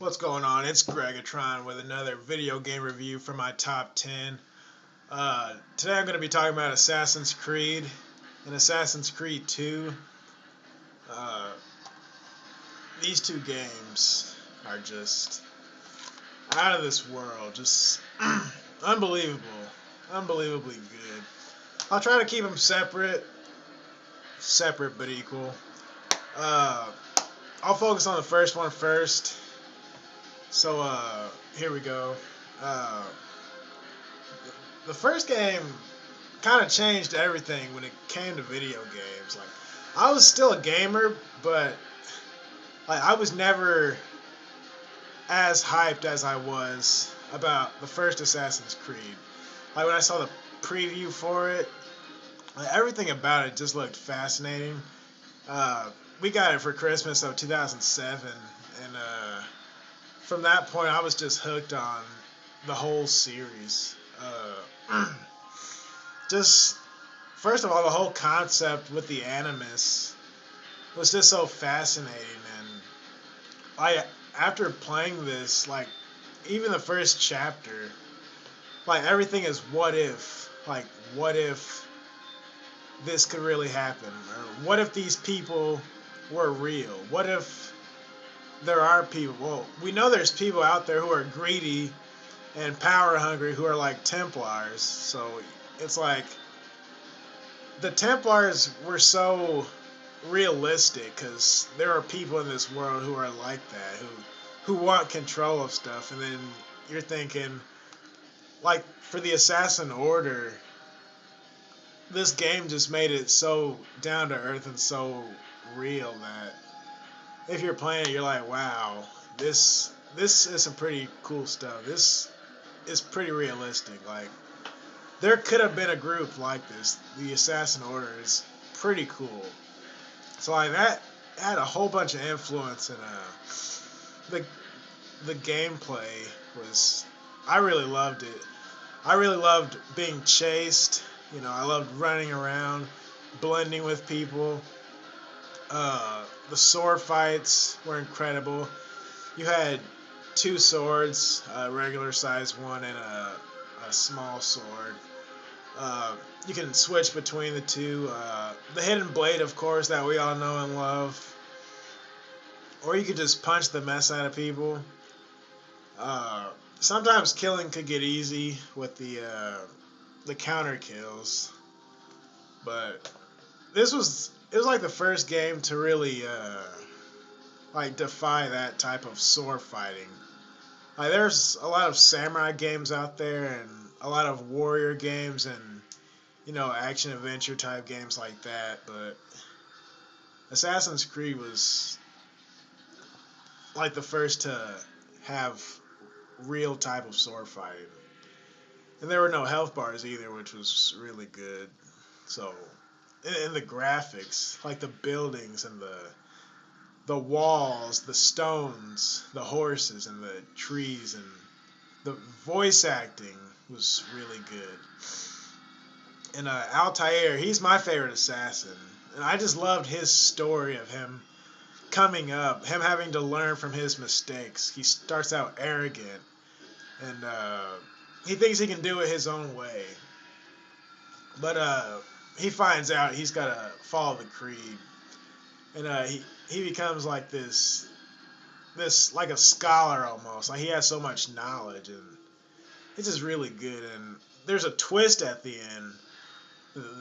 What's going on? It's Gregatron with another video game review for my top 10. Today I'm going to be talking about Assassin's Creed and Assassin's Creed 2. Uh, these two games are just out of this world, just unbelievable, unbelievably good. I'll try to keep them separate but equal. Uh, I'll focus on the first one first. So here we go. Uh, the first game kind of changed everything when it came to video games. Like, I was still a gamer, but like I was never as hyped as I was about the first Assassin's Creed. Like when I saw the preview for it, like, everything about it just looked fascinating. Uh, we got it for Christmas of 2007, and from that point, I was just hooked on the whole series. Just first of all, the whole concept with the Animus was just so fascinating, and I after playing this, like even the first chapter, like everything is what if, like what if this could really happen, or what if these people were real? What if there are people? Well, we know there's people out there who are greedy and power hungry who are like Templars, so it's like the Templars were so realistic because there are people in this world who are like that, who want control of stuff, and then you're thinking, like for the Assassin Order, this game just made it so down to earth and so real that if you're playing it, you're like, wow, this is some pretty cool stuff. This is pretty realistic. Like there could have been a group like this. The Assassin Order is pretty cool. So like that had a whole bunch of influence, and the the gameplay was, I really loved it. I really loved being chased. You know, I loved running around, blending with people. The sword fights were incredible. You had two swords, a regular size one and a small sword. Uh, you can switch between the two. The hidden blade, of course, that we all know and love. Or you could just punch the mess out of people. Uh, Sometimes killing could get easy with the counter kills, but it was like the first game to really like defy that type of sword fighting. Like there's a lot of samurai games out there and a lot of warrior games and action adventure type games like that, but Assassin's Creed was like the first to have real type of sword fighting. And there were no health bars either, which was really good. So, and the graphics, like the buildings and the walls, the stones, the horses and the trees, and the voice acting was really good. And Altair, he's my favorite assassin, and I just loved his story of him coming up, him having to learn from his mistakes. He starts out arrogant, and he thinks he can do it his own way, but he finds out he's got to follow the creed, and he becomes like this like a scholar almost. Like he has so much knowledge, and it's just really good. And there's a twist at the end.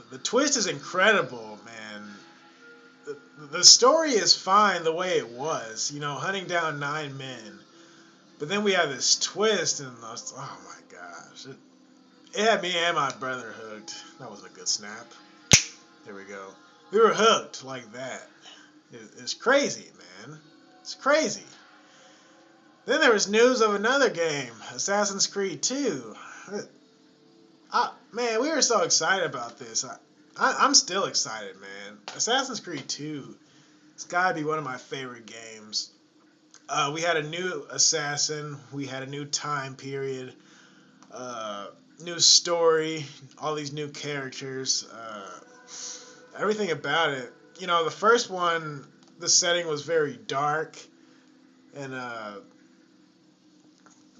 The twist is incredible, man. The story is fine the way it was, hunting down 9 men. But then we have this twist, and I was, oh my gosh, it had me and my brother hooked. That was a good snap. There we go. We were hooked like that. It's crazy, man. It's crazy. Then there was news of another game, Assassin's Creed 2. Man, we were so excited about this. I'm still excited, man. Assassin's Creed 2, it's got to be one of my favorite games. We had a new assassin. We had a new time period. New story. All these new characters. Everything about it. The first one, the setting was very dark, and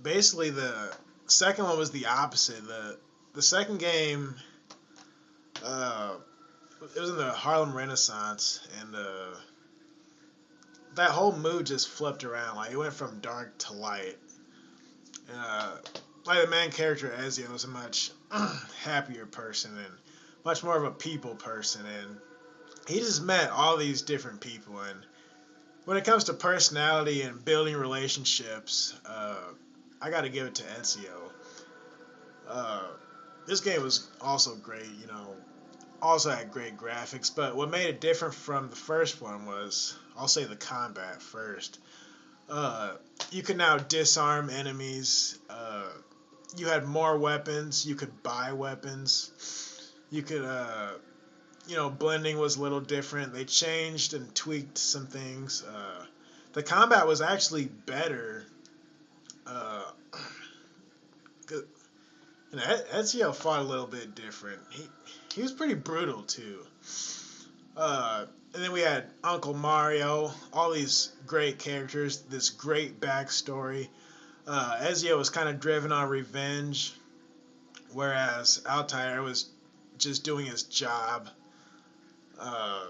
basically the second one was the opposite. The second game, uh, it was in the Harlem Renaissance, and that whole mood just flipped around. Like it went from dark to light. And, like the main character Ezio was a much happier person and much more of a people person, and he just met all these different people. And when it comes to personality and building relationships, I got to give it to Ezio. Uh, this game was also great, also had great graphics, but what made it different from the first one was, I'll say the combat first. Uh, you could now disarm enemies. You had more weapons. You could buy weapons. You could, blending was a little different. They changed and tweaked some things. The combat was actually better. Uh, Ezio fought a little bit different. He was pretty brutal too. And then we had Uncle Mario, all these great characters, this great backstory. Ezio was kind of driven on revenge, whereas Altair was just doing his job. Uh,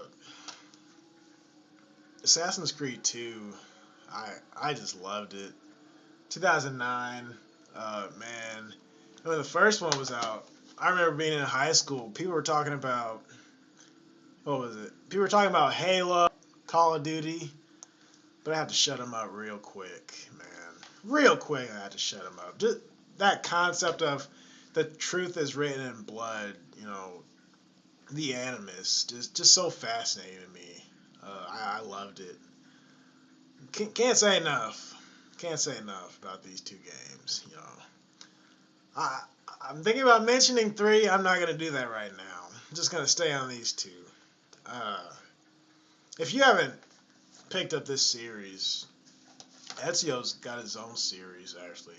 Assassin's Creed 2, I just loved it. 2009, man. When the first one was out, I remember being in high school. People were talking about, what was it? People were talking about Halo, Call of Duty, but I had to shut them up real quick, man. Real quick, I had to shut them up. Just that concept of the truth is written in blood, the Animus, just so fascinating to me. I loved it. Can't say enough. Can't say enough about these two games. I I'm thinking about mentioning three. I'm not gonna do that right now. I'm just gonna stay on these two. Uh, if you haven't picked up this series, Ezio's got his own series actually.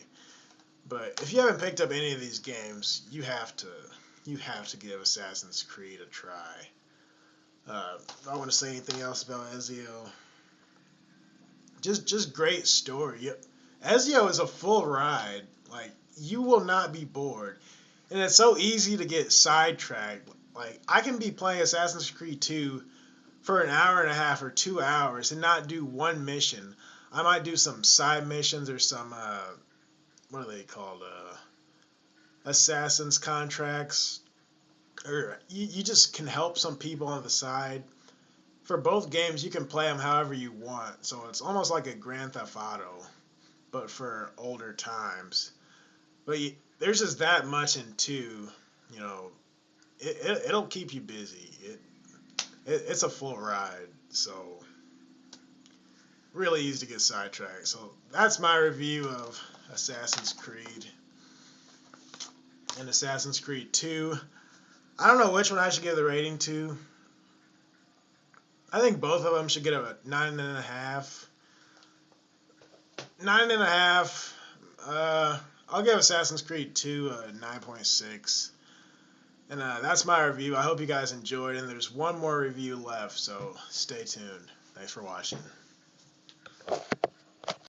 But if you haven't picked up any of these games, you have to give Assassin's Creed a try. I want to say anything else about Ezio. Just great story. Ezio is a full ride. Like you will not be bored, and it's so easy to get sidetracked. Like I can be playing Assassin's Creed 2 for an hour and a half or 2 hours and not do one mission. I might do some side missions or some what are they called? Assassins contracts, or you just can help some people on the side. For both games, you can play them however you want, so it's almost like a Grand Theft Auto, but for older times. But there's just that much in two, you know. It'll keep you busy. It's a full ride, so really easy to get sidetracked. So that's my review of Assassin's Creed and Assassin's Creed 2. I don't know which one I should give the rating to. I think both of them should get a 9.5. 9.5. I'll give Assassin's Creed 2 a 9.6. And that's my review. I hope you guys enjoyed. And there's one more review left, so stay tuned. Thanks for watching.